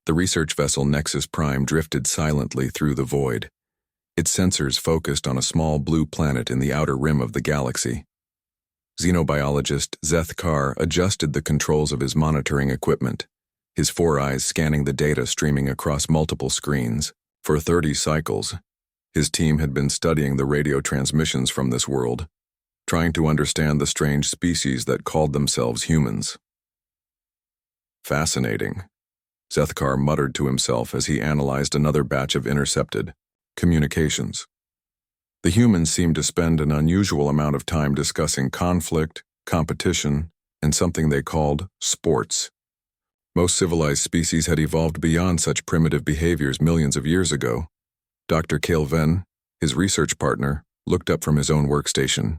The research vessel Nexus Prime drifted silently through the void. Its sensors focused on a small blue planet in the outer rim of the galaxy. Xenobiologist Zeth Kar adjusted the controls of his monitoring equipment, his four eyes scanning the data streaming across multiple screens. For 30 cycles, his team had been studying the radio transmissions from this world, trying to understand the strange species that called themselves humans. Fascinating, Zeth Kar muttered to himself as he analyzed another batch of intercepted communications. The humans seemed to spend an unusual amount of time discussing conflict, competition, and something they called sports. Most civilized species had evolved beyond such primitive behaviors millions of years ago. Dr. Kael'ven, his research partner, looked up from his own workstation.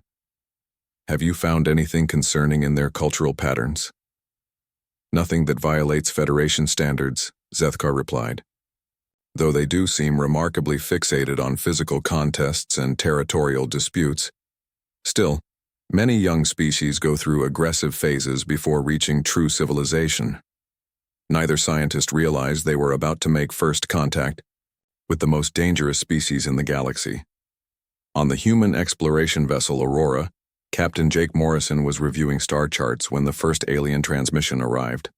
Have you found anything concerning in their cultural patterns? Nothing that violates Federation standards, Zeth Kar replied. Though they do seem remarkably fixated on physical contests and territorial disputes. Still, many young species go through aggressive phases before reaching true civilization. Neither scientist realized they were about to make first contact with the most dangerous species in the galaxy. On the human exploration vessel Aurora, Captain Jake Morrison was reviewing star charts when the first alien transmission arrived.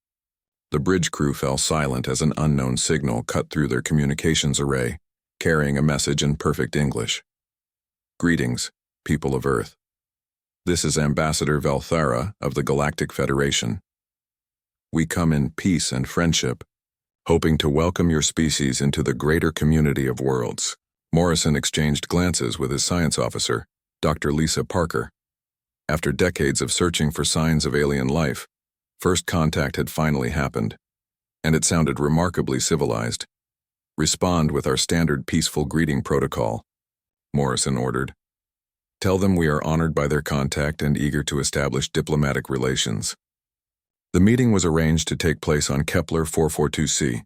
The bridge crew fell silent as an unknown signal cut through their communications array, carrying a message in perfect English. Greetings, people of Earth. This is Ambassador Velthara of the Galactic Federation. We come in peace and friendship, hoping to welcome your species into the greater community of worlds. Morrison exchanged glances with his science officer, Dr. Lisa Parker. After decades of searching for signs of alien life, first contact had finally happened, and it sounded remarkably civilized. Respond with our standard peaceful greeting protocol, Morrison ordered. Tell them we are honored by their contact and eager to establish diplomatic relations. The meeting was arranged to take place on Kepler 442c,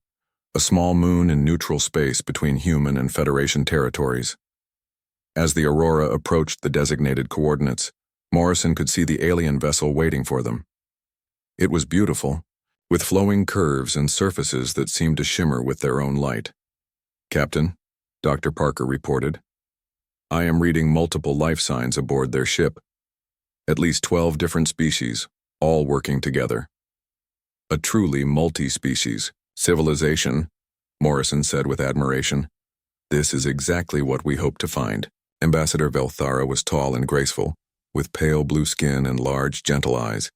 a small moon in neutral space between human and Federation territories. As the Aurora approached the designated coordinates, Morrison could see the alien vessel waiting for them. It was beautiful, with flowing curves and surfaces that seemed to shimmer with their own light. Captain, Dr. Parker reported, I am reading multiple life signs aboard their ship. At least 12 different species, all working together. A truly multi-species civilization, Morrison said with admiration. This is exactly what we hope to find. Ambassador Velthara was tall and graceful, with pale blue skin and large, gentle eyes.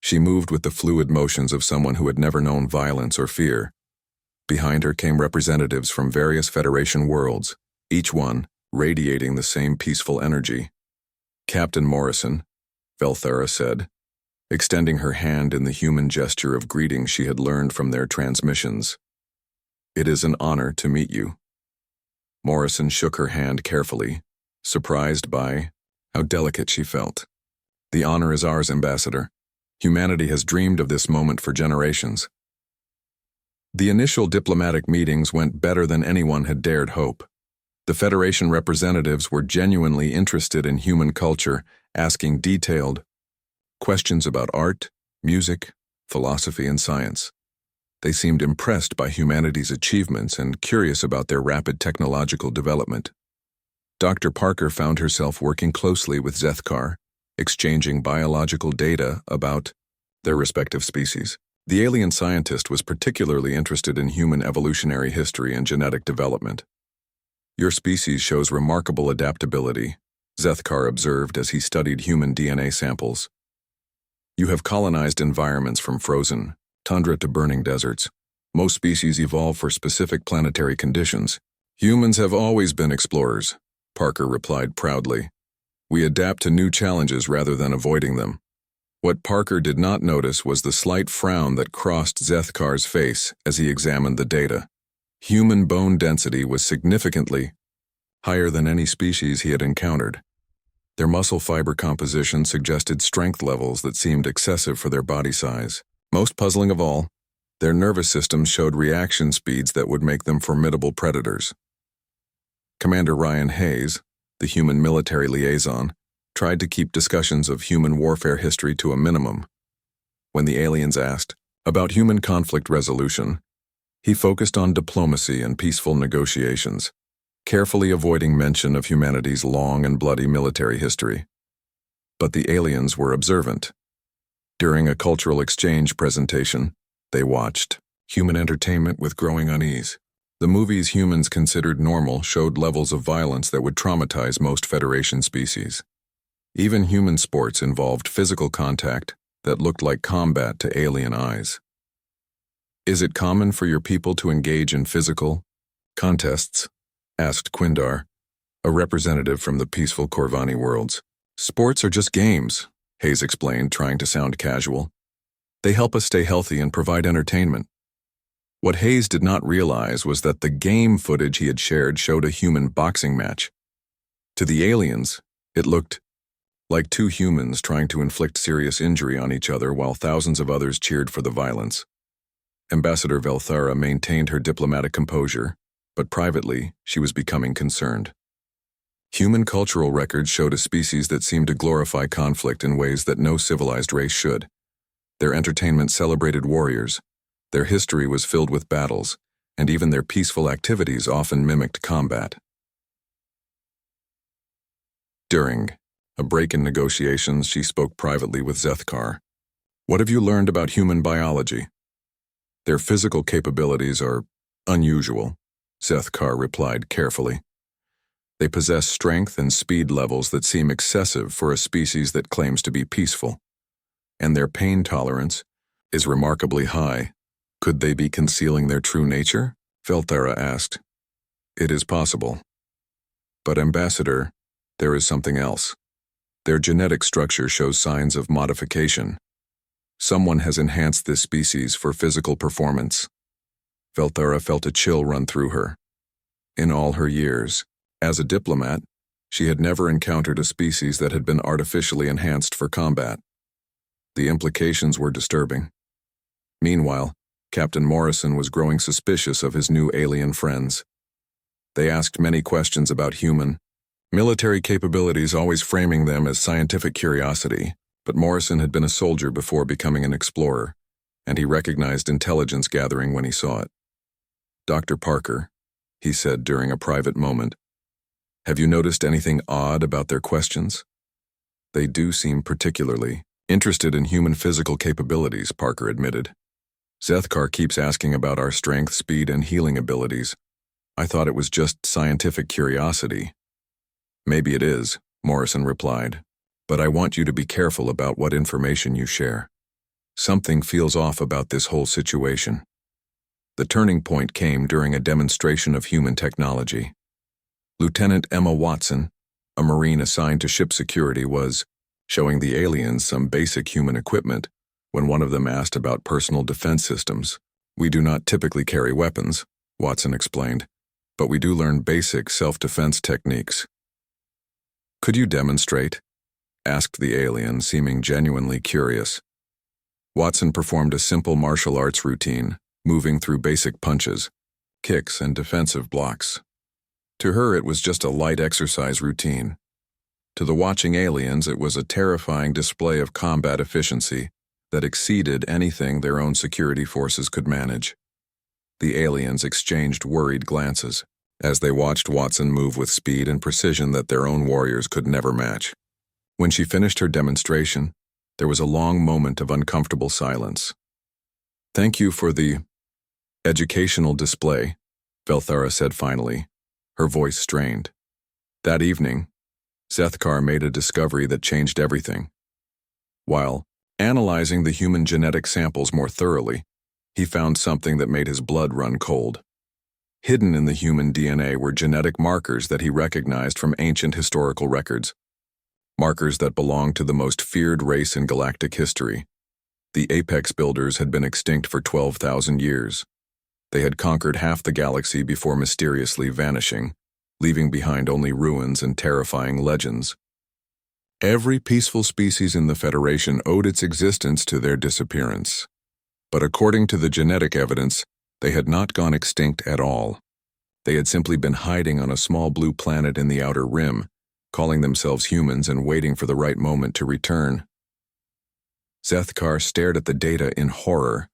She moved with the fluid motions of someone who had never known violence or fear. Behind her came representatives from various Federation worlds, each one radiating the same peaceful energy. Captain Morrison, Velthara said, extending her hand in the human gesture of greeting she had learned from their transmissions. It is an honor to meet you. Morrison shook her hand carefully, surprised by how delicate she felt. The honor is ours, Ambassador. Humanity has dreamed of this moment for generations. The initial diplomatic meetings went better than anyone had dared hope. The Federation representatives were genuinely interested in human culture, asking detailed questions about art, music, philosophy, and science. They seemed impressed by humanity's achievements and curious about their rapid technological development. Dr. Parker found herself working closely with Zeth Kar, exchanging biological data about their respective species. The alien scientist was particularly interested in human evolutionary history and genetic development. Your species shows remarkable adaptability, Zeth Kar observed as he studied human DNA samples. You have colonized environments from frozen tundra to burning deserts. Most species evolve for specific planetary conditions. Humans have always been explorers, Parker replied proudly. We adapt to new challenges rather than avoiding them. What Parker did not notice was the slight frown that crossed Zeth Kar's face as he examined the data. Human bone density was significantly higher than any species he had encountered. Their muscle fiber composition suggested strength levels that seemed excessive for their body size. Most puzzling of all, their nervous systems showed reaction speeds that would make them formidable predators. Commander Ryan Hayes, the human military liaison, tried to keep discussions of human warfare history to a minimum. When the aliens asked about human conflict resolution, He focused on diplomacy and peaceful negotiations, carefully avoiding mention of humanity's long and bloody military history. But the aliens were observant. During a cultural exchange presentation, they watched human entertainment with growing unease. The movies humans considered normal showed levels of violence that would traumatize most Federation species. Even human sports involved physical contact that looked like combat to alien eyes. "Is it common for your people to engage in physical contests?" asked Quindar, a representative from the peaceful Corvani worlds. "Sports are just games," Hayes explained, trying to sound casual. "They help us stay healthy and provide entertainment." What Hayes did not realize was that the game footage he had shared showed a human boxing match. To the aliens, it looked like two humans trying to inflict serious injury on each other while thousands of others cheered for the violence. Ambassador Velthara maintained her diplomatic composure, but privately, she was becoming concerned. Human cultural records showed a species that seemed to glorify conflict in ways that no civilized race should. Their entertainment celebrated warriors, their history was filled with battles, and even their peaceful activities often mimicked combat. During a break in negotiations, she spoke privately with Zethkar. "What have you learned about human biology?" "Their physical capabilities are unusual," Zethkar replied carefully. "They possess strength and speed levels that seem excessive for a species that claims to be peaceful. And their pain tolerance is remarkably high. Could they be concealing their true nature?" Velthara asked. "It is possible. But Ambassador, there is something else. Their genetic structure shows signs of modification. Someone has enhanced this species for physical performance." Velthara felt a chill run through her. In all her years, as a diplomat, she had never encountered a species that had been artificially enhanced for combat. The implications were disturbing. Meanwhile, Captain Morrison was growing suspicious of his new alien friends. They asked many questions about human military capabilities, always framing them as scientific curiosity, but Morrison had been a soldier before becoming an explorer, and he recognized intelligence gathering when he saw it. "Dr. Parker," he said during a private moment, "have you noticed anything odd about their questions?" "They do seem particularly interested in human physical capabilities," Parker admitted. "Zethkar keeps asking about our strength, speed, and healing abilities. I thought it was just scientific curiosity." "Maybe it is," Morrison replied, "but I want you to be careful about what information you share. Something feels off about this whole situation." The turning point came during a demonstration of human technology. Lieutenant Emma Watson, a Marine assigned to ship security, was showing the aliens some basic human equipment when one of them asked about personal defense systems. "We do not typically carry weapons," Watson explained, "but we do learn basic self-defense techniques." "Could you demonstrate?" asked the alien, seeming genuinely curious. Watson performed a simple martial arts routine, moving through basic punches, kicks, and defensive blocks. To her, it was just a light exercise routine. To the watching aliens, it was a terrifying display of combat efficiency that exceeded anything their own security forces could manage. The aliens exchanged worried glances as they watched Watson move with speed and precision that their own warriors could never match. When she finished her demonstration, there was a long moment of uncomfortable silence. "Thank you for the educational display," Velthara said finally, her voice strained. That evening, Zethkar made a discovery that changed everything. While analyzing the human genetic samples more thoroughly, he found something that made his blood run cold. Hidden in the human DNA were genetic markers that he recognized from ancient historical records. Markers that belonged to the most feared race in galactic history. The Apex Builders had been extinct for 12,000 years. They had conquered half the galaxy before mysteriously vanishing, leaving behind only ruins and terrifying legends. Every peaceful species in the Federation owed its existence to their disappearance. But according to the genetic evidence, they had not gone extinct at all. They had simply been hiding on a small blue planet in the outer rim, calling themselves humans and waiting for the right moment to return. Zethkar stared at the data in horror,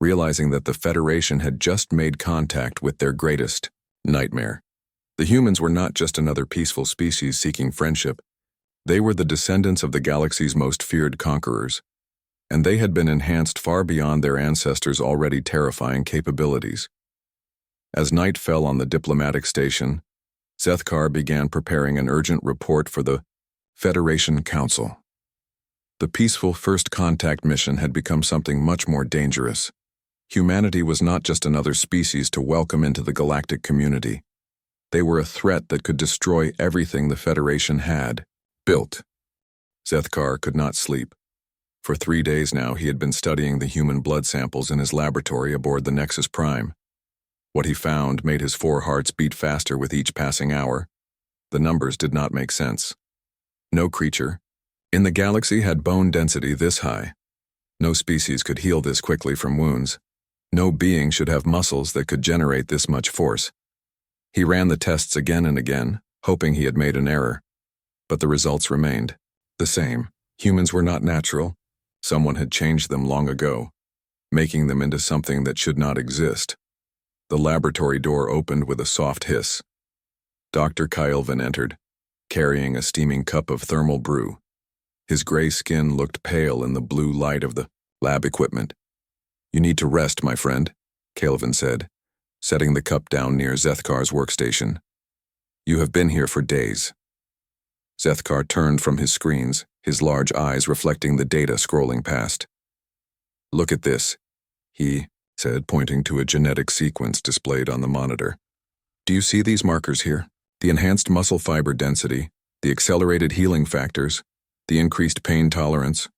realizing that the Federation had just made contact with their greatest nightmare. The humans were not just another peaceful species seeking friendship. They were the descendants of the galaxy's most feared conquerors, and they had been enhanced far beyond their ancestors' already terrifying capabilities. As night fell on the diplomatic station, Zethkar began preparing an urgent report for the Federation Council. The peaceful First Contact mission had become something much more dangerous. Humanity was not just another species to welcome into the galactic community. They were a threat that could destroy everything the Federation had built. Zethkar could not sleep. For 3 days now, he had been studying the human blood samples in his laboratory aboard the Nexus Prime. What he found made his 4 hearts beat faster with each passing hour. The numbers did not make sense. No creature in the galaxy had bone density this high. No species could heal this quickly from wounds. No being should have muscles that could generate this much force. He ran the tests again and again, hoping he had made an error. But the results remained the same. Humans were not natural. Someone had changed them long ago, making them into something that should not exist. The laboratory door opened with a soft hiss. Dr. Kylvin entered, carrying a steaming cup of thermal brew. His gray skin looked pale in the blue light of the lab equipment. "You need to rest, my friend," Kylvin said, setting the cup down near Zethkar's workstation. "You have been here for days." Zethkar turned from his screens, his large eyes reflecting the data scrolling past. "Look at this," he said, pointing to a genetic sequence displayed on the monitor. "Do you see these markers here? The enhanced muscle fiber density, the accelerated healing factors, the increased pain tolerance."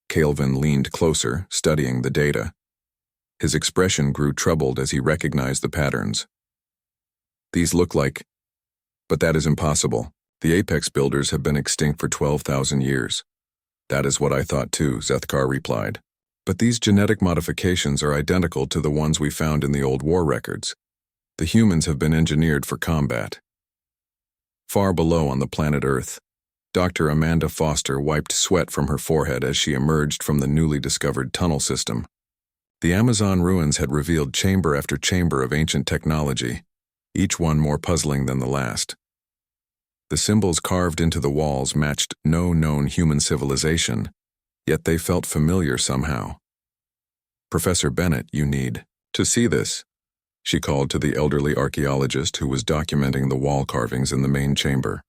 Kylvin leaned closer, studying the data. His expression grew troubled as he recognized the patterns. "These look like... But that is impossible. The Apex builders have been extinct for 12,000 years. "That is what I thought too," Zethkar replied. "But these genetic modifications are identical to the ones we found in the old war records. The humans have been engineered for combat." Far below on the planet Earth, Dr. Amanda Foster wiped sweat from her forehead as she emerged from the newly discovered tunnel system. The Amazon ruins had revealed chamber after chamber of ancient technology, each one more puzzling than the last. The symbols carved into the walls matched no known human civilization, yet they felt familiar somehow. "Professor Bennett, you need to see this," she called to the elderly archaeologist who was documenting the wall carvings in the main chamber.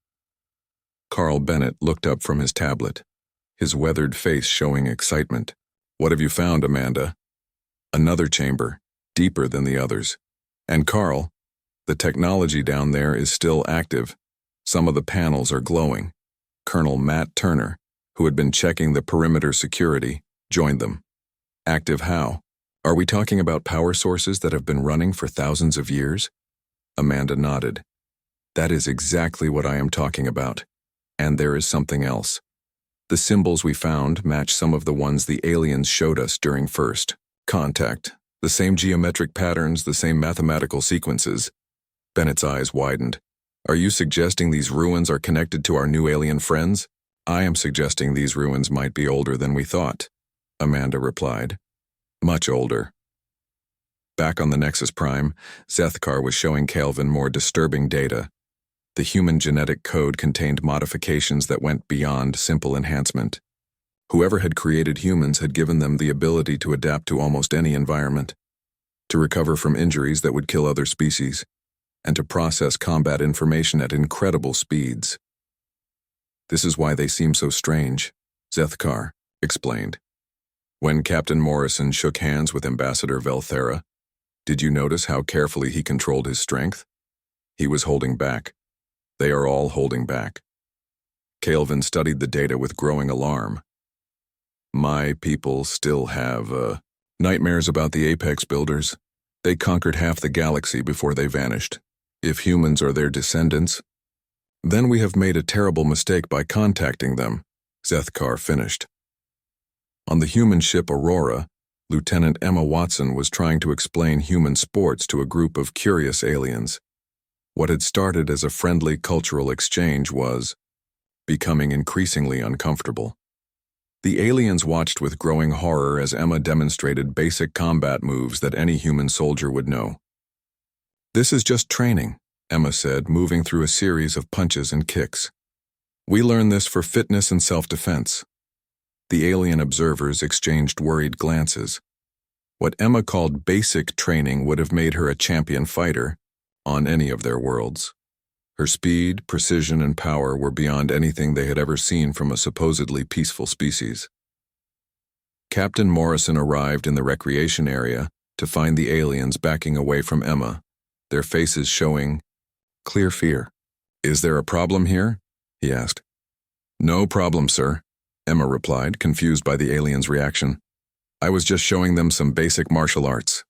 Carl Bennett looked up from his tablet, his weathered face showing excitement. "What have you found, Amanda?" "Another chamber, deeper than the others. And Carl, the technology down there is still active. Some of the panels are glowing." Colonel Matt Turner, who had been checking the perimeter security, joined them. "Active how? Are we talking about power sources that have been running for thousands of years?" Amanda nodded. "That is exactly what I am talking about. And there is something else. The symbols we found match some of the ones the aliens showed us during First Contact. The same geometric patterns, the same mathematical sequences." Bennett's eyes widened. "Are you suggesting these ruins are connected to our new alien friends?" "I am suggesting these ruins might be older than we thought," Amanda replied. "Much older." Back on the Nexus Prime, Zethkar was showing Kylvin more disturbing data. The human genetic code contained modifications that went beyond simple enhancement. Whoever had created humans had given them the ability to adapt to almost any environment, to recover from injuries that would kill other species, and to process combat information at incredible speeds. "This is why they seem so strange," Zethkar explained. "When Captain Morrison shook hands with Ambassador Velthera, did you notice how carefully he controlled his strength? He was holding back. They are all holding back." Kylvin studied the data with growing alarm. "My people still have, nightmares about the Apex builders. They conquered half the galaxy before they vanished. If humans are their descendants, then we have made a terrible mistake by contacting them," Zethkar finished. On the human ship Aurora, Lieutenant Emma Watson was trying to explain human sports to a group of curious aliens. What had started as a friendly cultural exchange was becoming increasingly uncomfortable. The aliens watched with growing horror as Emma demonstrated basic combat moves that any human soldier would know. "This is just training," Emma said, moving through a series of punches and kicks. "We learn this for fitness and self-defense." The alien observers exchanged worried glances. What Emma called basic training would have made her a champion fighter on any of their worlds. Her speed, precision, and power were beyond anything they had ever seen from a supposedly peaceful species. Captain Morrison arrived in the recreation area to find the aliens backing away from Emma, their faces showing clear fear. "Is there a problem here?" he asked. "No problem, sir," Emma replied, confused by the aliens' reaction. "I was just showing them some basic martial arts."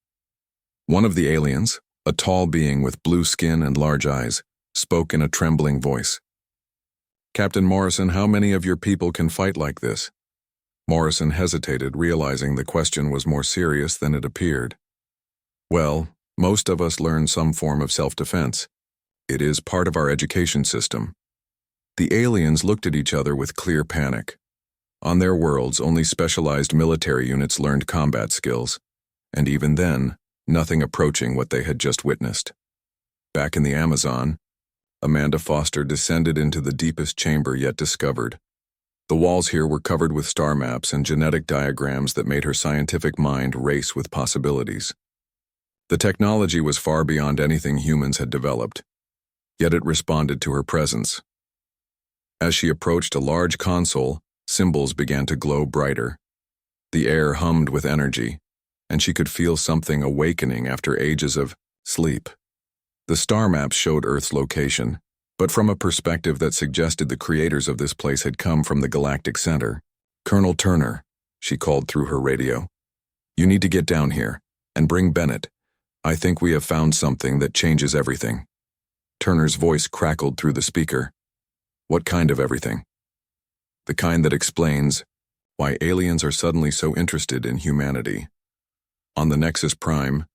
One of the aliens, a tall being with blue skin and large eyes, spoke in a trembling voice. "Captain Morrison, how many of your people can fight like this?" Morrison hesitated, realizing the question was more serious than it appeared. "Well, most of us learn some form of self-defense. It is part of our education system." The aliens looked at each other with clear panic. On their worlds, only specialized military units learned combat skills, and even then, nothing approaching what they had just witnessed. Back in the Amazon, Amanda Foster descended into the deepest chamber yet discovered. The walls here were covered with star maps and genetic diagrams that made her scientific mind race with possibilities. The technology was far beyond anything humans had developed, yet it responded to her presence. As she approached a large console, symbols began to glow brighter. The air hummed with energy, and she could feel something awakening after ages of sleep. The star maps showed Earth's location, but from a perspective that suggested the creators of this place had come from the galactic center. "Colonel Turner," she called through her radio. "You need to get down here, and bring Bennett. I think we have found something that changes everything." Turner's voice crackled through the speaker. "What kind of everything?" "The kind that explains why aliens are suddenly so interested in humanity." On the Nexus Prime,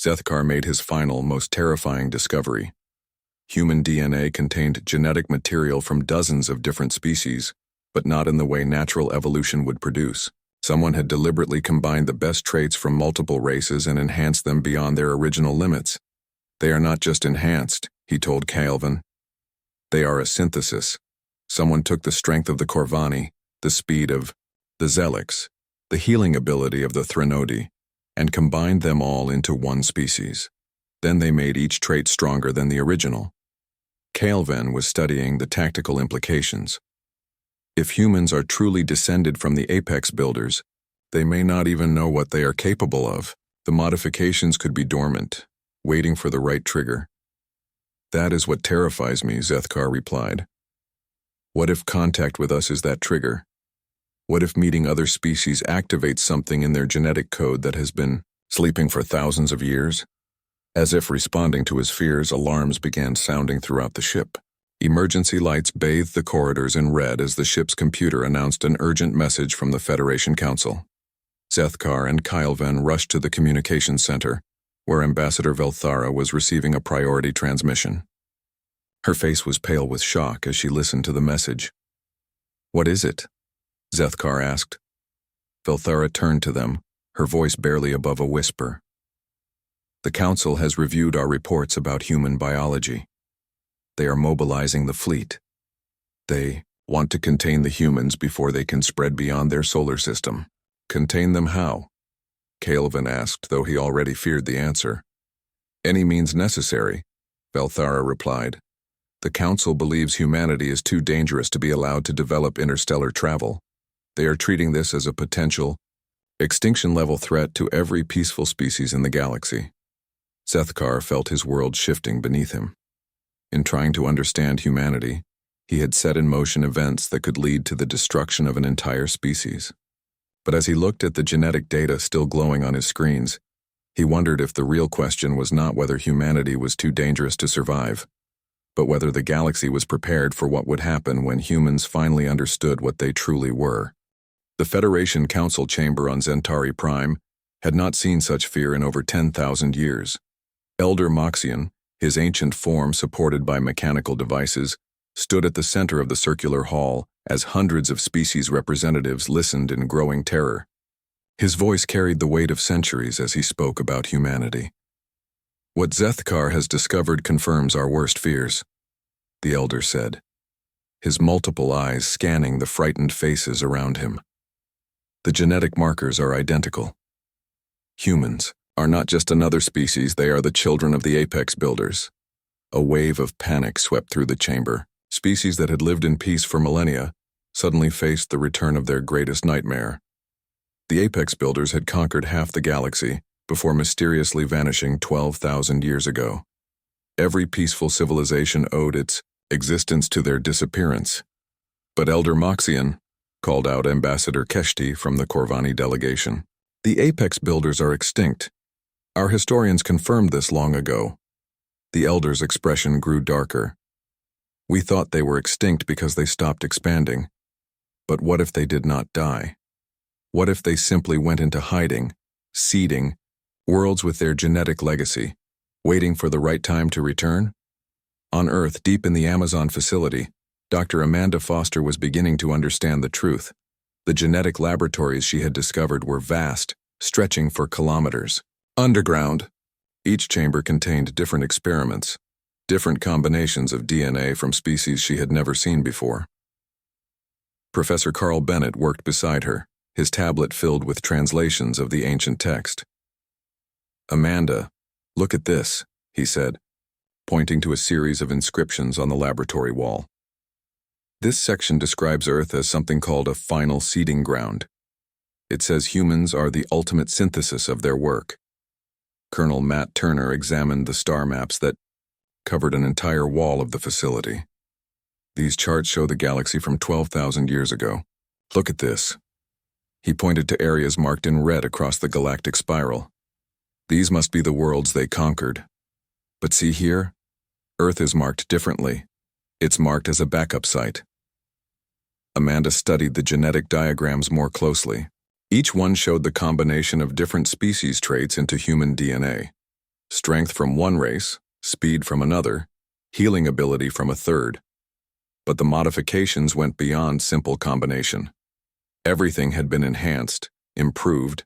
Zethkar made his final, most terrifying discovery. Human DNA contained genetic material from dozens of different species, but not in the way natural evolution would produce. Someone had deliberately combined the best traits from multiple races and enhanced them beyond their original limits. "They are not just enhanced," he told Calvin. "They are a synthesis. Someone took the strength of the Corvani, the speed of the Zelix, the healing ability of the Threnodi, and combined them all into one species. Then they made each trait stronger than the original." Calvin was studying the tactical implications. If humans are truly descended from the apex builders, they may not even know what they are capable of. The modifications could be dormant, waiting for the right trigger. "That is what terrifies me," Zethkar replied. "What if contact with us is that trigger? What if meeting other species activates something in their genetic code that has been sleeping for thousands of years?" As if responding to his fears, alarms began sounding throughout the ship. Emergency lights bathed the corridors in red as the ship's computer announced an urgent message from the Federation Council. Zethkar and Kylvan rushed to the communications center, where Ambassador Velthara was receiving a priority transmission. Her face was pale with shock as she listened to the message. "What is it?" Zethkar asked. Velthara turned to them, her voice barely above a whisper. "The Council has reviewed our reports about human biology. They are mobilizing the fleet. They want to contain the humans before they can spread beyond their solar system." "Contain them how?" Calvin asked, though he already feared the answer. "Any means necessary," Velthara replied. "The Council believes humanity is too dangerous to be allowed to develop interstellar travel. They are treating this as a potential, extinction-level threat to every peaceful species in the galaxy." Zethkar felt his world shifting beneath him. In trying to understand humanity, he had set in motion events that could lead to the destruction of an entire species. But as he looked at the genetic data still glowing on his screens, he wondered if the real question was not whether humanity was too dangerous to survive, but whether the galaxy was prepared for what would happen when humans finally understood what they truly were. The Federation Council chamber on Zentari Prime had not seen such fear in over 10,000 years. Elder Moxion, his ancient form supported by mechanical devices, stood at the center of the circular hall as hundreds of species representatives listened in growing terror. His voice carried the weight of centuries as he spoke about humanity. "What Zethkar has discovered confirms our worst fears," the elder said, his multiple eyes scanning the frightened faces around him. "The genetic markers are identical. Humans are not just another species, they are the children of the apex builders." A wave of panic swept through the chamber. Species that had lived in peace for millennia suddenly faced the return of their greatest nightmare. The apex builders had conquered half the galaxy before mysteriously vanishing 12,000 years ago. Every peaceful civilization owed its existence to their disappearance. But Elder Moxian called out Ambassador Keshti from the Corvani delegation. "The apex builders are extinct. Our historians confirmed this long ago." The elder's expression grew darker. "We thought they were extinct because they stopped expanding. But what if they did not die? What if they simply went into hiding, seeding worlds with their genetic legacy, waiting for the right time to return?" On Earth, deep in the Amazon facility, Dr. Amanda Foster was beginning to understand the truth. The genetic laboratories she had discovered were vast, stretching for kilometers. Underground, each chamber contained different experiments, different combinations of DNA from species she had never seen before. Professor Carl Bennett worked beside her, his tablet filled with translations of the ancient text. "Amanda, look at this," he said, pointing to a series of inscriptions on the laboratory wall. "This section describes Earth as something called a final seeding ground. It says humans are the ultimate synthesis of their work." Colonel Matt Turner examined the star maps that covered an entire wall of the facility. "These charts show the galaxy from 12,000 years ago. Look at this." He pointed to areas marked in red across the galactic spiral. "These must be the worlds they conquered. But see here? Earth is marked differently. It's marked as a backup site." Amanda studied the genetic diagrams more closely. Each one showed the combination of different species traits into human DNA. Strength from one race, speed from another, healing ability from a third. But the modifications went beyond simple combination. Everything had been enhanced, improved,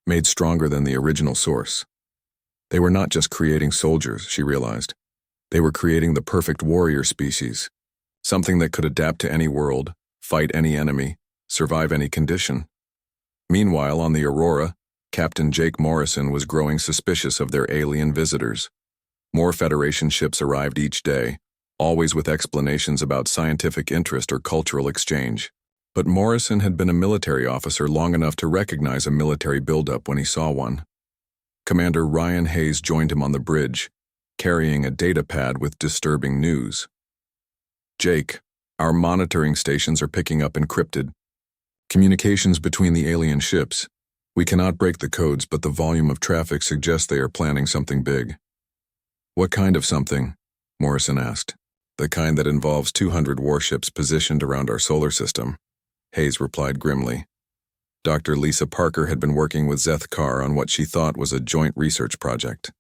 made stronger than the original source. They were not just creating soldiers, she realized. They were creating the perfect warrior species, something that could adapt to any world, fight any enemy, survive any condition. Meanwhile, on the Aurora, Captain Jake Morrison was growing suspicious of their alien visitors. More Federation ships arrived each day, always with explanations about scientific interest or cultural exchange. But Morrison had been a military officer long enough to recognize a military buildup when he saw one. Commander Ryan Hayes joined him on the bridge, carrying a data pad with disturbing news. "Jake, our monitoring stations are picking up encrypted communications between the alien ships. We cannot break the codes, but the volume of traffic suggests they are planning something big." "What kind of something?" Morrison asked. "The kind that involves 200 warships positioned around our solar system," Hayes replied grimly. Dr. Lisa Parker had been working with Zethkar on what she thought was a joint research project.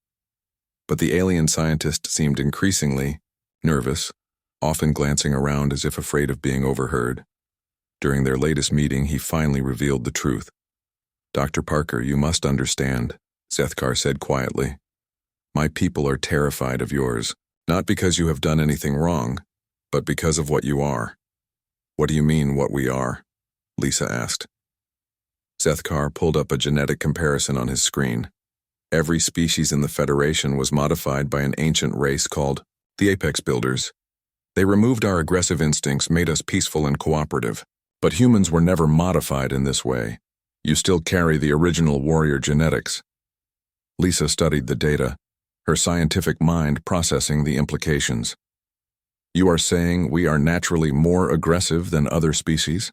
But the alien scientist seemed increasingly nervous, often glancing around as if afraid of being overheard. During their latest meeting, he finally revealed the truth. "Dr. Parker, you must understand," Zethkar said quietly. "My people are terrified of yours, not because you have done anything wrong, but because of what you are." "What do you mean, what we are?" Lisa asked. Zethkar pulled up a genetic comparison on his screen. Every species in the Federation was modified by an ancient race called the Apex Builders. They removed our aggressive instincts, made us peaceful and cooperative. But humans were never modified in this way. You still carry the original warrior genetics. Lisa studied the data, her scientific mind processing the implications. "You are saying we are naturally more aggressive than other species?"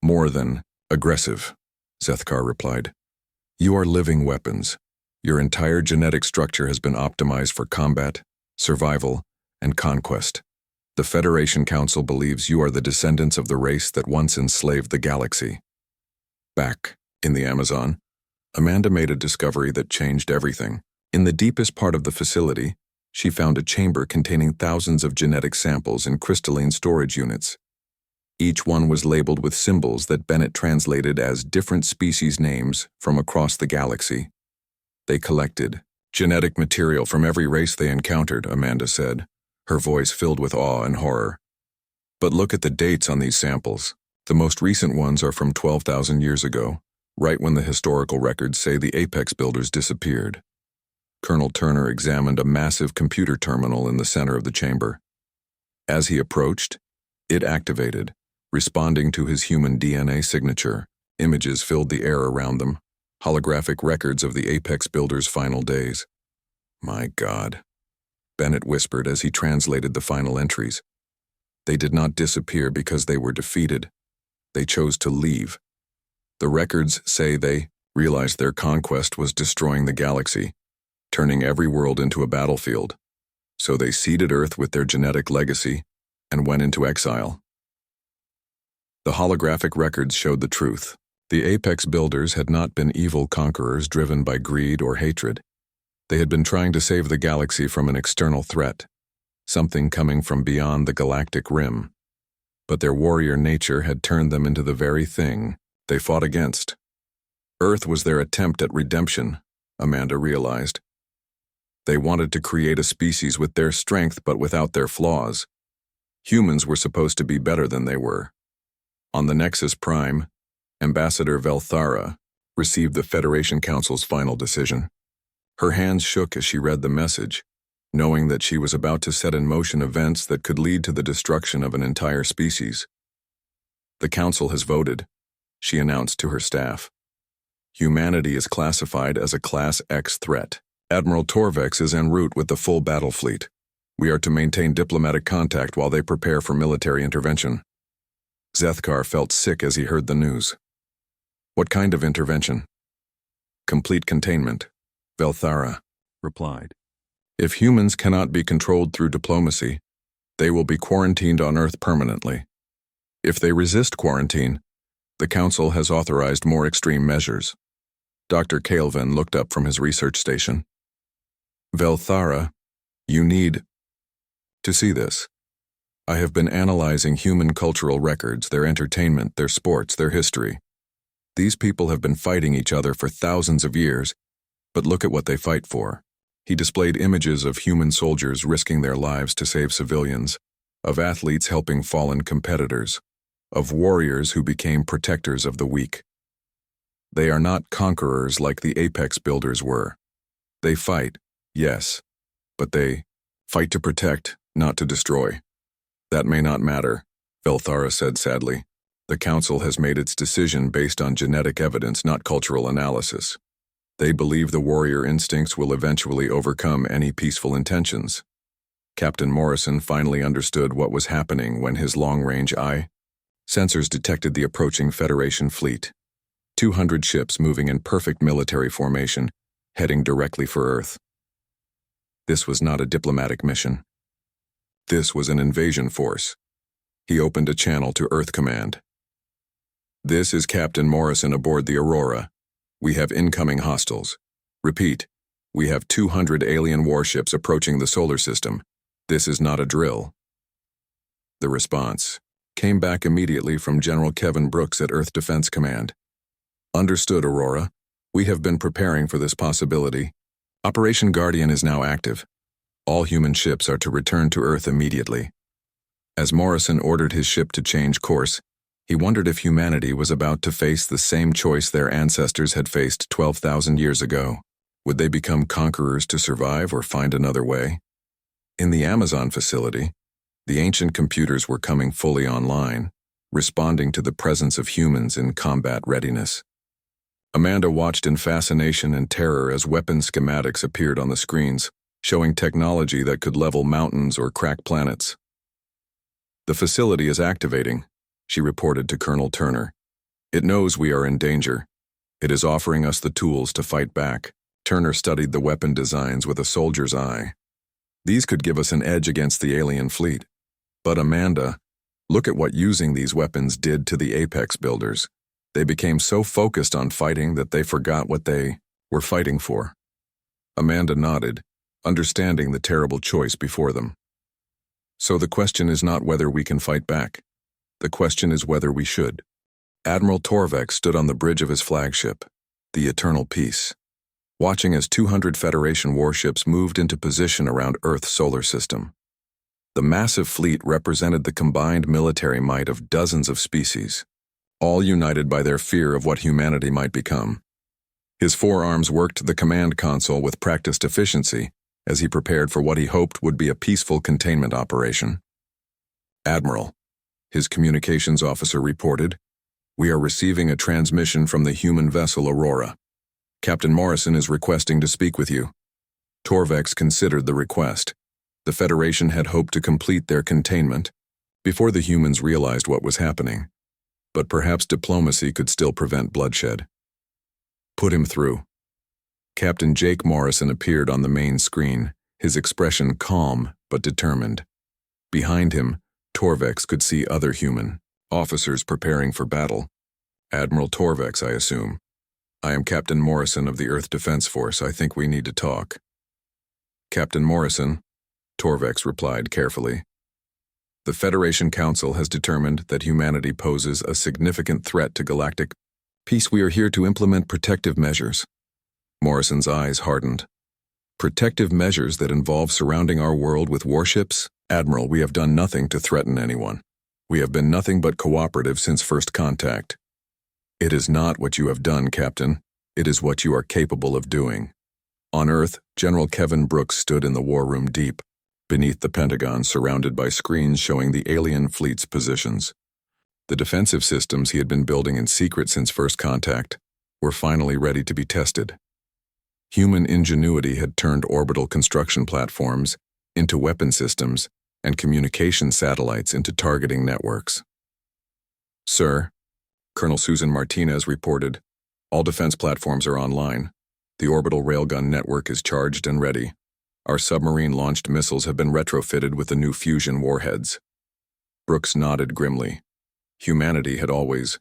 "More than aggressive," Zethkar replied. "You are living weapons. Your entire genetic structure has been optimized for combat, survival, and conquest. The Federation Council believes you are the descendants of the race that once enslaved the galaxy." Back in the Amazon, Amanda made a discovery that changed everything. In the deepest part of the facility, She found a chamber containing thousands of genetic samples in crystalline storage units. Each one was labeled with symbols that Bennett translated as different species names from across the galaxy. They collected genetic material from every race they encountered, Amanda said, her voice filled with awe and horror. But look at the dates on these samples. The most recent ones are from 12,000 years ago, right when the historical records say the Apex builders disappeared. Colonel Turner examined a massive computer terminal in the center of the chamber. As he approached, it activated, responding to his human DNA signature. Images filled the air around them, holographic records of the Apex builders' final days. My God, Bennett whispered as he translated the final entries. They did not disappear because they were defeated. They chose to leave. The records say they realized their conquest was destroying the galaxy, turning every world into a battlefield. So they seeded Earth with their genetic legacy and went into exile. The holographic records showed the truth. The Apex builders had not been evil conquerors driven by greed or hatred. They had been trying to save the galaxy from an external threat, something coming from beyond the galactic rim. But their warrior nature had turned them into the very thing they fought against. Earth was their attempt at redemption, Amanda realized. They wanted to create a species with their strength but without their flaws. Humans were supposed to be better than they were. On the Nexus Prime, Ambassador Velthara received the Federation Council's final decision. Her hands shook as she read the message, knowing that she was about to set in motion events that could lead to the destruction of an entire species. The Council has voted, she announced to her staff. Humanity is classified as a Class X threat. Admiral Torvex is en route with the full battle fleet. We are to maintain diplomatic contact while they prepare for military intervention. Zethkar felt sick as he heard the news. What kind of intervention? Complete containment, Velthara replied. If humans cannot be controlled through diplomacy, they will be quarantined on Earth permanently. If they resist quarantine, the Council has authorized more extreme measures. Dr. Kaelvin looked up from his research station. Velthara, you need to see this. I have been analyzing human cultural records, their entertainment, their sports, their history. These people have been fighting each other for thousands of years, but look at what they fight for. He displayed images of human soldiers risking their lives to save civilians, of athletes helping fallen competitors, of warriors who became protectors of the weak. They are not conquerors like the Apex builders were. They fight, yes, but they fight to protect, not to destroy. That may not matter, Velthara said sadly. The Council has made its decision based on genetic evidence, not cultural analysis. They believe the warrior instincts will eventually overcome any peaceful intentions. Captain Morrison finally understood what was happening when his long-range eye sensors detected the approaching Federation fleet. 200 ships moving in perfect military formation, heading directly for Earth. This was not a diplomatic mission. This was an invasion force. He opened a channel to Earth Command. This is Captain Morrison aboard the Aurora. We have incoming hostiles. Repeat, we have 200 alien warships approaching the solar system. This is not a drill. The response came back immediately from General Kevin Brooks at Earth Defense Command. Understood, Aurora. We have been preparing for this possibility. Operation Guardian is now active. All human ships are to return to Earth immediately. As Morrison ordered his ship to change course, he wondered if humanity was about to face the same choice their ancestors had faced 12,000 years ago. Would they become conquerors to survive or find another way? In the Amazon facility, the ancient computers were coming fully online, responding to the presence of humans in combat readiness. Amanda watched in fascination and terror as weapon schematics appeared on the screens, showing technology that could level mountains or crack planets. The facility is activating, she reported to Colonel Turner. It knows we are in danger. It is offering us the tools to fight back. Turner studied the weapon designs with a soldier's eye. These could give us an edge against the alien fleet. But Amanda, look at what using these weapons did to the Apex builders. They became so focused on fighting that they forgot what they were fighting for. Amanda nodded, understanding the terrible choice before them. So the question is not whether we can fight back. The question is whether we should. Admiral Torvex stood on the bridge of his flagship, the Eternal Peace, watching as 200 Federation warships moved into position around Earth's solar system. The massive fleet represented the combined military might of dozens of species, all united by their fear of what humanity might become. His forearms worked the command console with practiced efficiency as he prepared for what he hoped would be a peaceful containment operation. "Admiral," his communications officer reported, "we are receiving a transmission from the human vessel Aurora. Captain Morrison is requesting to speak with you." Torvex considered the request. The Federation had hoped to complete their containment before the humans realized what was happening, but perhaps diplomacy could still prevent bloodshed. "Put him through." Captain Jake Morrison appeared on the main screen, his expression calm but determined. Behind him, Torvex could see other human officers preparing for battle. "Admiral Torvex, I assume. I am Captain Morrison of the Earth Defense Force. I think we need to talk." "Captain Morrison," Torvex replied carefully. "The Federation Council has determined that humanity poses a significant threat to galactic peace. We are here to implement protective measures." Morrison's eyes hardened. "Protective measures that involve surrounding our world with warships? Admiral, we have done nothing to threaten anyone. We have been nothing but cooperative since first contact." "It is not what you have done, Captain. It is what you are capable of doing." On Earth, General Kevin Brooks stood in the war room deep, beneath the Pentagon, surrounded by screens showing the alien fleet's positions. The defensive systems he had been building in secret since first contact were finally ready to be tested. Human ingenuity had turned orbital construction platforms into weapon systems and communication satellites into targeting networks. "Sir," Colonel Susan Martinez reported, "all defense platforms are online. The orbital railgun network is charged and ready. Our submarine-launched missiles have been retrofitted with the new fusion warheads." Brooks nodded grimly. Humanity had always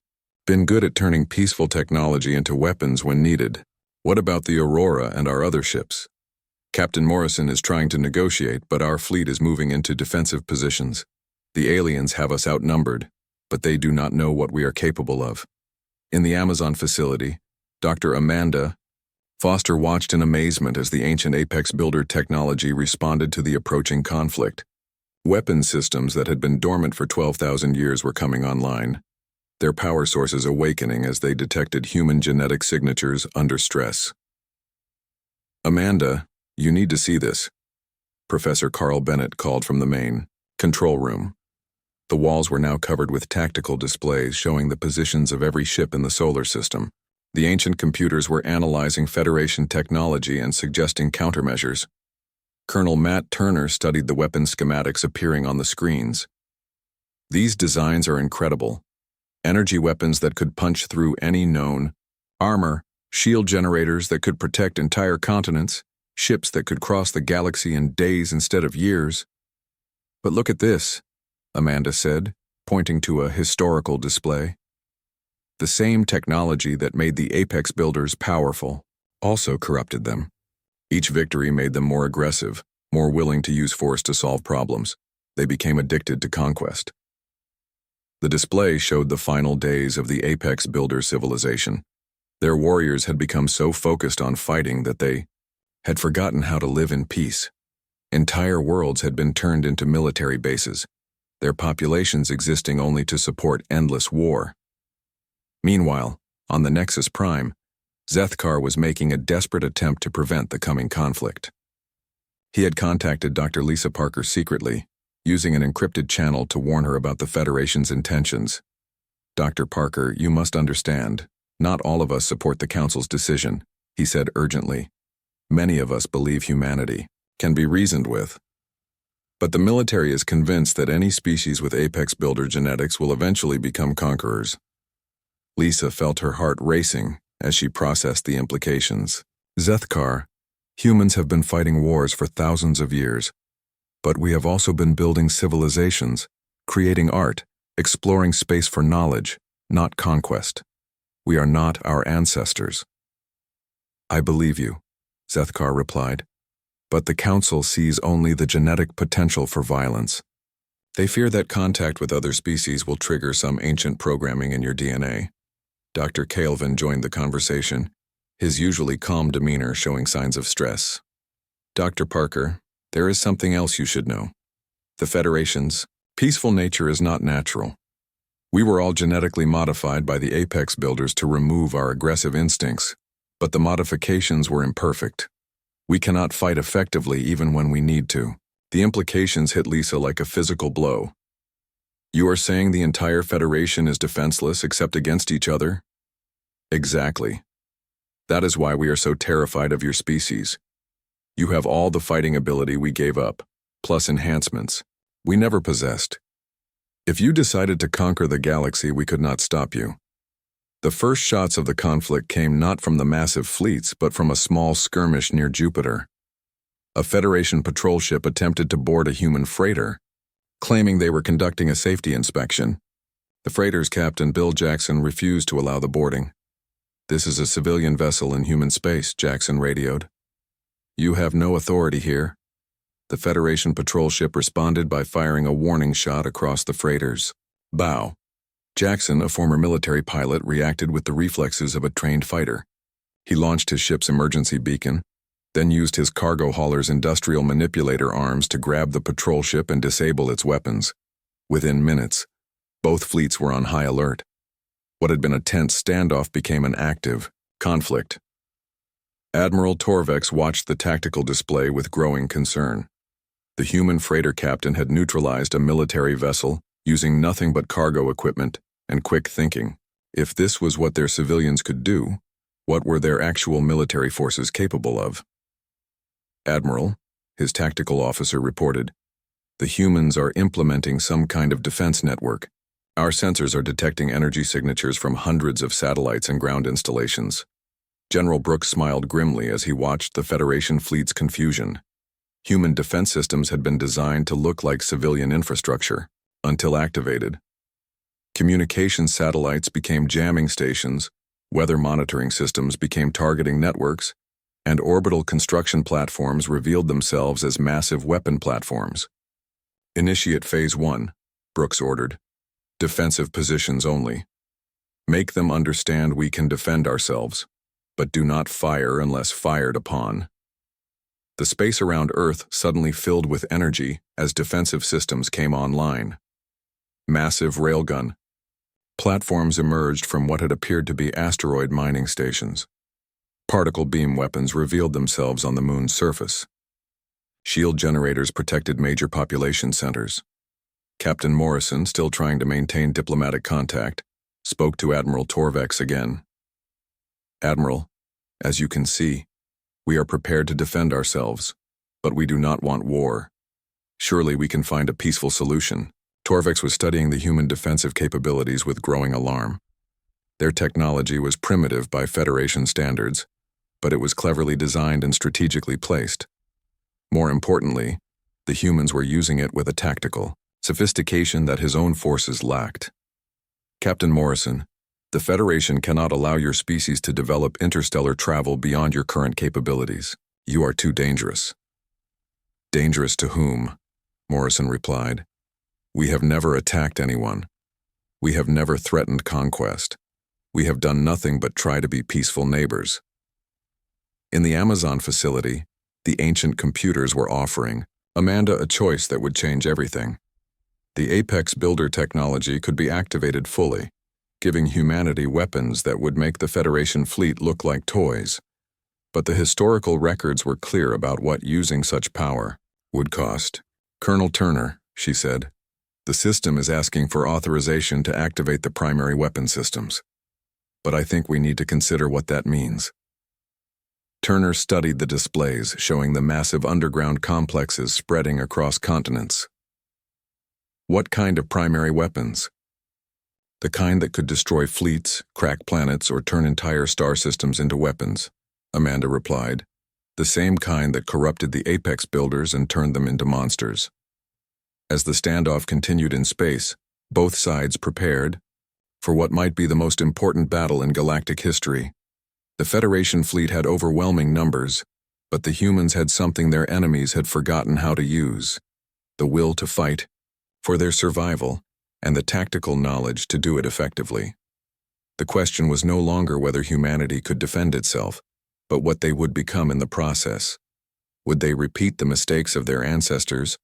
been good at turning peaceful technology into weapons when needed. "What about the Aurora and our other ships?" "Captain Morrison is trying to negotiate, but our fleet is moving into defensive positions. The aliens have us outnumbered, but they do not know what we are capable of." In the Amazon facility, Dr. Amanda Foster watched in amazement as the ancient Apex Builder technology responded to the approaching conflict. Weapon systems that had been dormant for 12,000 years were coming online, their power sources awakening as they detected human genetic signatures under stress. "Amanda, you need to see this," Professor Carl Bennett called from the main control room. The walls were now covered with tactical displays showing the positions of every ship in the solar system. The ancient computers were analyzing Federation technology and suggesting countermeasures. Colonel Matt Turner studied the weapon schematics appearing on the screens. "These designs are incredible. Energy weapons that could punch through any known armor, shield generators that could protect entire continents, ships that could cross the galaxy in days instead of years." "But look at this," Amanda said, pointing to a historical display. The same technology that made the Apex Builders powerful also corrupted them. Each victory made them more aggressive, more willing to use force to solve problems. They became addicted to conquest. The display showed the final days of the Apex Builder civilization. Their warriors had become so focused on fighting that they had forgotten how to live in peace. Entire worlds had been turned into military bases, their populations existing only to support endless war. Meanwhile, on the Nexus Prime, Zethkar was making a desperate attempt to prevent the coming conflict. He had contacted Dr. Lisa Parker secretly, using an encrypted channel to warn her about the Federation's intentions. "Dr. Parker, you must understand, not all of us support the Council's decision," he said urgently. "Many of us believe humanity can be reasoned with. But the military is convinced that any species with Apex Builder genetics will eventually become conquerors." Lisa felt her heart racing as she processed the implications. "Zethkar, humans have been fighting wars for thousands of years, but we have also been building civilizations, creating art, exploring space for knowledge, not conquest. We are not our ancestors." "I believe you," Zethkar replied. But the Council sees only the genetic potential for violence. They fear that contact with other species will trigger some ancient programming in your DNA. Dr. Calvin joined the conversation, his usually calm demeanor showing signs of stress. Dr. Parker, there is something else you should know. The Federation's peaceful nature is not natural. We were all genetically modified by the Apex Builders to remove our aggressive instincts, but the modifications were imperfect. We cannot fight effectively even when we need to. The implications hit Lisa like a physical blow. You are saying the entire Federation is defenseless except against each other? Exactly. That is why we are so terrified of your species. You have all the fighting ability we gave up, plus enhancements we never possessed. If you decided to conquer the galaxy, we could not stop you. The first shots of the conflict came not from the massive fleets, but from a small skirmish near Jupiter. A Federation patrol ship attempted to board a human freighter, claiming they were conducting a safety inspection. The freighter's captain, Bill Jackson, refused to allow the boarding. "This is a civilian vessel in human space," Jackson radioed. "You have no authority here." The Federation patrol ship responded by firing a warning shot across the freighter's bow. Jackson, a former military pilot, reacted with the reflexes of a trained fighter. He launched his ship's emergency beacon, then used his cargo hauler's industrial manipulator arms to grab the patrol ship and disable its weapons. Within minutes, both fleets were on high alert. What had been a tense standoff became an active conflict. Admiral Torvex watched the tactical display with growing concern. The human freighter captain had neutralized a military vessel using nothing but cargo equipment and quick thinking. If this was what their civilians could do, what were their actual military forces capable of? "Admiral," his tactical officer reported, "the humans are implementing some kind of defense network. Our sensors are detecting energy signatures from hundreds of satellites and ground installations." General Brooks smiled grimly as he watched the Federation fleet's confusion. Human defense systems had been designed to look like civilian infrastructure, until activated. Communication satellites became jamming stations, weather monitoring systems became targeting networks, and orbital construction platforms revealed themselves as massive weapon platforms. "Initiate Phase 1, Brooks ordered. "Defensive positions only. Make them understand we can defend ourselves, but do not fire unless fired upon." The space around Earth suddenly filled with energy as defensive systems came online. Massive railgun platforms emerged from what had appeared to be asteroid mining stations. Particle beam weapons revealed themselves on the moon's surface. Shield generators protected major population centers. Captain Morrison, still trying to maintain diplomatic contact, spoke to Admiral Torvex again. "Admiral, as you can see, we are prepared to defend ourselves, but we do not want war. Surely we can find a peaceful solution." Torvex was studying the human defensive capabilities with growing alarm. Their technology was primitive by Federation standards, but it was cleverly designed and strategically placed. More importantly, the humans were using it with a tactical sophistication that his own forces lacked. "Captain Morrison, the Federation cannot allow your species to develop interstellar travel beyond your current capabilities. You are too dangerous." "Dangerous to whom?" Morrison replied. "We have never attacked anyone. We have never threatened conquest. We have done nothing but try to be peaceful neighbors." In the Amazon facility, the ancient computers were offering Amanda a choice that would change everything. The Apex Builder technology could be activated fully, giving humanity weapons that would make the Federation fleet look like toys. But the historical records were clear about what using such power would cost. "Colonel Turner," she said, "the system is asking for authorization to activate the primary weapon systems. But I think we need to consider what that means." Turner studied the displays showing the massive underground complexes spreading across continents. "What kind of primary weapons?" "The kind that could destroy fleets, crack planets, or turn entire star systems into weapons," Amanda replied. "The same kind that corrupted the Apex Builders and turned them into monsters." As the standoff continued in space, both sides prepared for what might be the most important battle in galactic history. The Federation fleet had overwhelming numbers, But the humans had something their enemies had forgotten how to use: the will to fight, for their survival, and the tactical knowledge to do it effectively. The question was no longer whether humanity could defend itself, but what they would become in the process. Would they repeat the mistakes of their ancestors,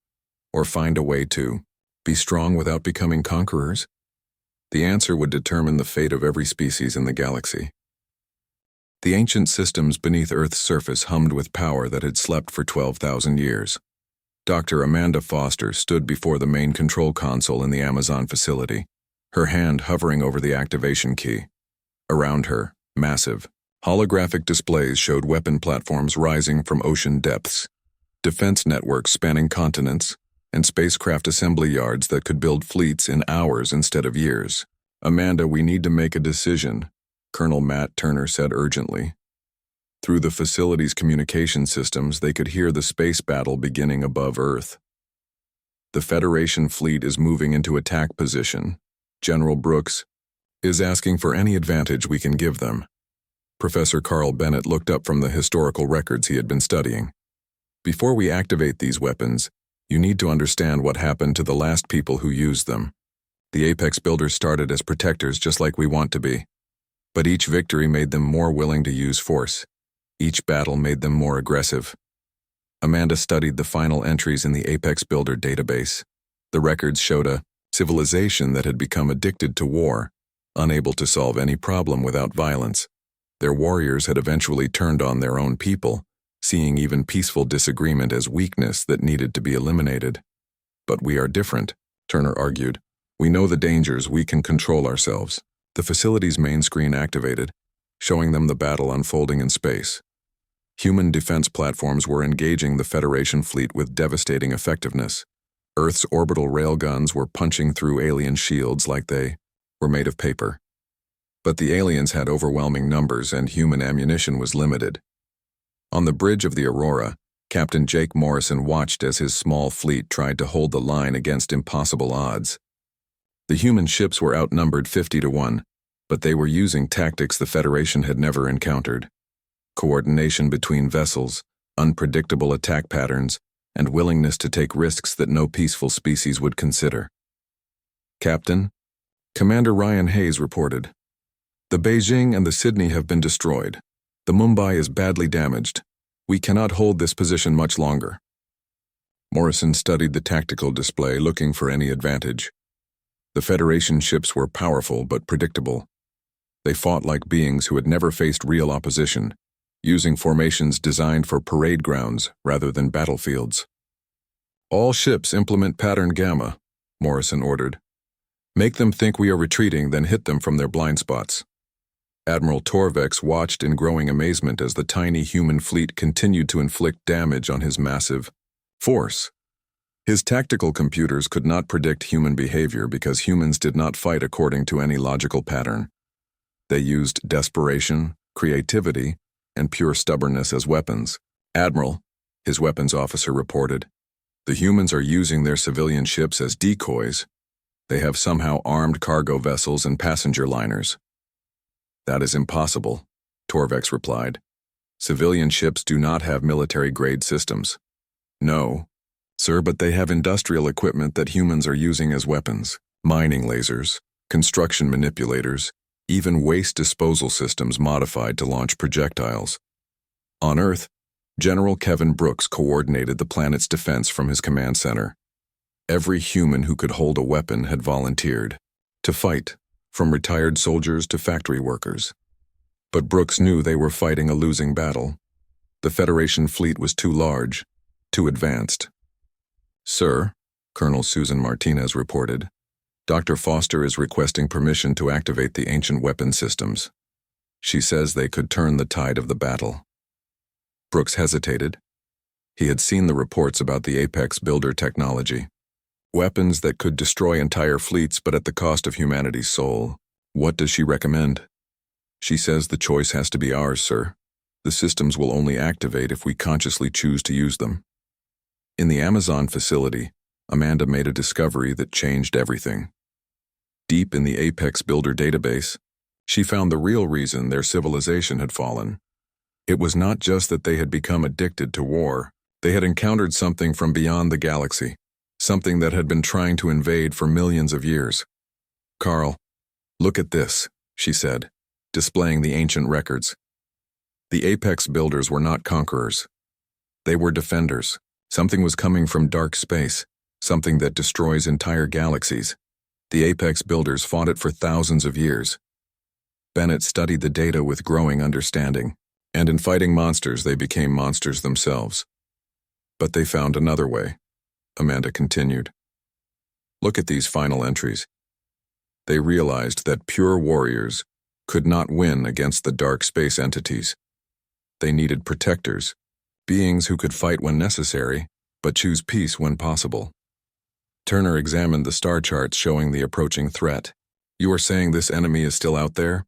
or find a way to be strong without becoming conquerors? The answer would determine the fate of every species in the galaxy. The ancient systems beneath Earth's surface hummed with power that had slept for 12,000 years. Dr. Amanda Foster stood before the main control console in the Amazon facility, her hand hovering over the activation key. Around her, massive, holographic displays showed weapon platforms rising from ocean depths, defense networks spanning continents, and spacecraft assembly yards that could build fleets in hours instead of years. "Amanda, we need to make a decision," Colonel Matt Turner said urgently. Through the facility's communication systems, they could hear the space battle beginning above Earth. "The Federation fleet is moving into attack position. General Brooks is asking for any advantage we can give them." Professor Carl Bennett looked up from the historical records he had been studying. "Before we activate these weapons, you need to understand what happened to the last people who used them. The Apex Builders started as protectors just like we want to be. But each victory made them more willing to use force. Each battle made them more aggressive." Amanda studied the final entries in the Apex Builder database. The records showed a civilization that had become addicted to war, unable to solve any problem without violence. Their warriors had eventually turned on their own people, seeing even peaceful disagreement as weakness that needed to be eliminated. "But we are different," Turner argued. "We know the dangers, we can control ourselves." The facility's main screen activated, showing them the battle unfolding in space. Human defense platforms were engaging the Federation fleet with devastating effectiveness. Earth's orbital railguns were punching through alien shields like they were made of paper. But the aliens had overwhelming numbers and human ammunition was limited. On the bridge of the Aurora, Captain Jake Morrison watched as his small fleet tried to hold the line against impossible odds. The human ships were outnumbered 50-1, but they were using tactics the Federation had never encountered. Coordination between vessels, unpredictable attack patterns, and willingness to take risks that no peaceful species would consider. "Captain," Commander Ryan Hayes reported, "the Beijing and the Sydney have been destroyed. The Mumbai is badly damaged. We cannot hold this position much longer." Morrison studied the tactical display, looking for any advantage. The Federation ships were powerful but predictable. They fought like beings who had never faced real opposition, using formations designed for parade grounds rather than battlefields. "All ships implement pattern Gamma," Morrison ordered. "Make them think we are retreating, then hit them from their blind spots." Admiral Torvex watched in growing amazement as the tiny human fleet continued to inflict damage on his massive force. His tactical computers could not predict human behavior because humans did not fight according to any logical pattern. They used desperation, creativity, and pure stubbornness as weapons. "Admiral," his weapons officer reported, "the humans are using their civilian ships as decoys. They have somehow armed cargo vessels and passenger liners." "That is impossible," Torvex replied. "Civilian ships do not have military-grade systems." "No, sir, but they have industrial equipment that humans are using as weapons. Mining lasers, construction manipulators, even waste disposal systems modified to launch projectiles." On Earth, General Kevin Brooks coordinated the planet's defense from his command center. Every human who could hold a weapon had volunteered to fight, from retired soldiers to factory workers. But Brooks knew they were fighting a losing battle. The Federation fleet was too large, too advanced. "Sir," Colonel Susan Martinez reported, "Dr. Foster is requesting permission to activate the ancient weapon systems. She says they could turn the tide of the battle." Brooks hesitated. He had seen the reports about the Apex Builder technology. Weapons that could destroy entire fleets but at the cost of humanity's soul. "What does she recommend?" "She says the choice has to be ours, sir. The systems will only activate if we consciously choose to use them." In the Amazon facility, Amanda made a discovery that changed everything. Deep in the Apex Builder database, she found the real reason their civilization had fallen. It was not just that they had become addicted to war. They had encountered something from beyond the galaxy, something that had been trying to invade for millions of years. "Carl, look at this," she said, displaying the ancient records. The Apex builders were not conquerors. They were defenders. Something was coming from dark space, something that destroys entire galaxies. The Apex builders fought it for thousands of years. Bennett studied the data with growing understanding, and in fighting monsters they became monsters themselves. But they found another way, Amanda continued. Look at these final entries. They realized that pure warriors could not win against the dark space entities. They needed protectors, beings who could fight when necessary, but choose peace when possible. Turner examined the star charts showing the approaching threat. "You are saying this enemy is still out there?"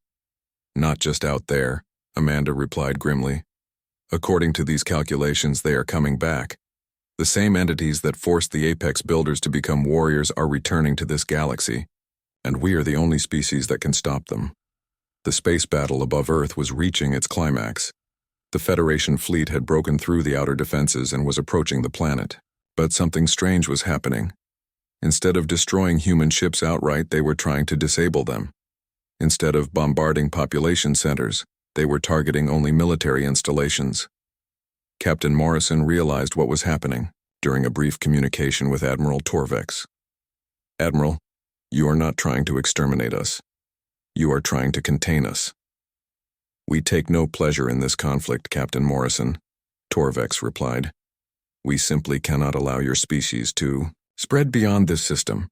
"Not just out there," Amanda replied grimly. "According to these calculations, they are coming back. The same entities that forced the Apex builders to become warriors are returning to this galaxy, and we are the only species that can stop them." The space battle above Earth was reaching its climax. The Federation fleet had broken through the outer defenses and was approaching the planet. But something strange was happening. Instead of destroying human ships outright, they were trying to disable them. Instead of bombarding population centers, they were targeting only military installations. Captain Morrison realized what was happening during a brief communication with Admiral Torvex. "Admiral, you are not trying to exterminate us. You are trying to contain us." "We take no pleasure in this conflict, Captain Morrison," Torvex replied. "We simply cannot allow your species to spread beyond this system.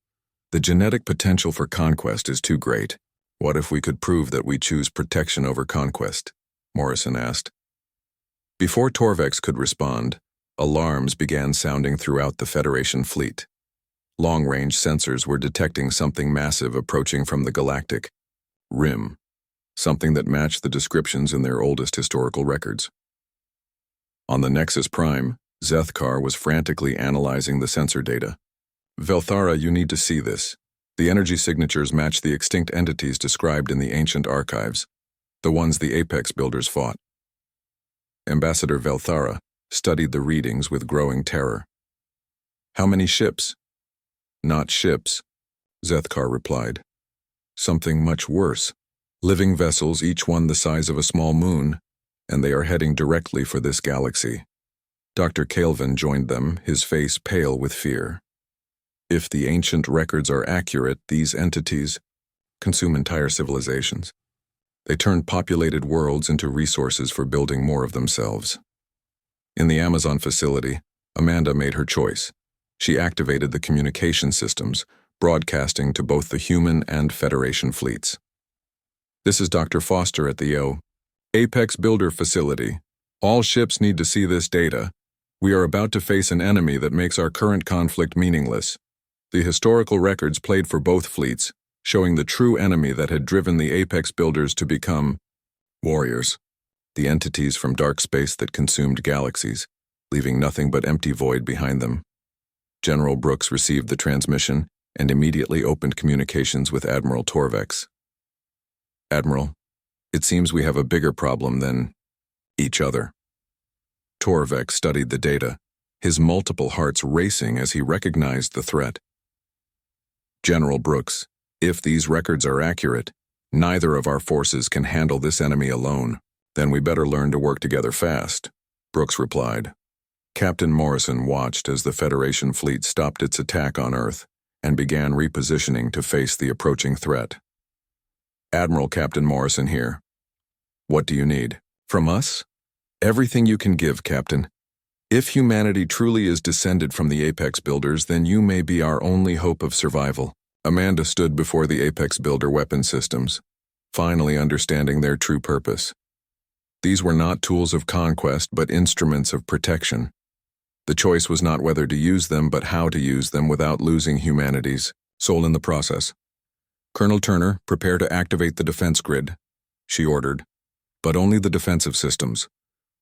The genetic potential for conquest is too great. What if we could prove that we choose protection over conquest?" Morrison asked. Before Torvex could respond, alarms began sounding throughout the Federation fleet. Long-range sensors were detecting something massive approaching from the Galactic Rim, something that matched the descriptions in their oldest historical records. On the Nexus Prime, Zethkar was frantically analyzing the sensor data. "Velthara, you need to see this. The energy signatures match the extinct entities described in the ancient archives, the ones the Apex builders fought." Ambassador Velthara studied the readings with growing terror. "How many ships?" "Not ships," Zethkar replied. "Something much worse. Living vessels, each one the size of a small moon, and they are heading directly for this galaxy." Dr. Calvin joined them, his face pale with fear. "If the ancient records are accurate, these entities consume entire civilizations. They turn populated worlds into resources for building more of themselves." In the Amazon facility, Amanda made her choice. She activated the communication systems, broadcasting to both the human and Federation fleets. "This is Dr. Foster at the Apex Builder facility. All ships need to see this data. We are about to face an enemy that makes our current conflict meaningless. The historical records played for both fleets, showing the true enemy that had driven the Apex builders to become warriors, the entities from dark space that consumed galaxies, leaving nothing but empty void behind them." General Brooks received the transmission and immediately opened communications with Admiral Torvex. "Admiral, it seems we have a bigger problem than each other." Torvex studied the data, his multiple hearts racing as he recognized the threat. "General Brooks, if these records are accurate, neither of our forces can handle this enemy alone. Then we better learn to work together fast," Brooks replied. Captain Morrison watched as the Federation fleet stopped its attack on Earth and began repositioning to face the approaching threat. "Admiral Captain Morrison here. What do you need?" "From us? Everything you can give, Captain. If humanity truly is descended from the Apex builders, then you may be our only hope of survival." Amanda stood before the Apex builder weapon systems, finally understanding their true purpose. These were not tools of conquest, but instruments of protection. The choice was not whether to use them, but how to use them without losing humanity's soul in the process. "Colonel Turner, prepare to activate the defense grid," she ordered, "but only the defensive systems.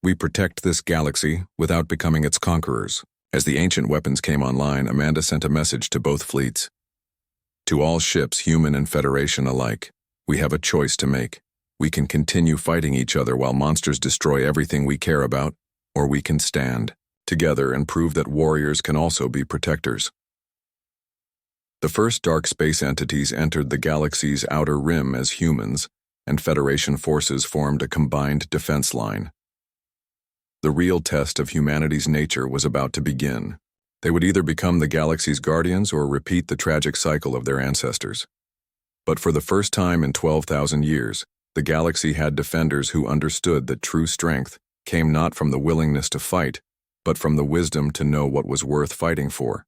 We protect this galaxy without becoming its conquerors." As the ancient weapons came online, Amanda sent a message to both fleets. "To all ships, human and Federation alike, we have a choice to make. We can continue fighting each other while monsters destroy everything we care about, or we can stand together and prove that warriors can also be protectors. The first dark space entities entered the galaxy's outer rim as humans, and Federation forces formed a combined defense line. The real test of humanity's nature was about to begin. They would either become the galaxy's guardians or repeat the tragic cycle of their ancestors. But for the first time in 12,000 years, the galaxy had defenders who understood that true strength came not from the willingness to fight, but from the wisdom to know what was worth fighting for.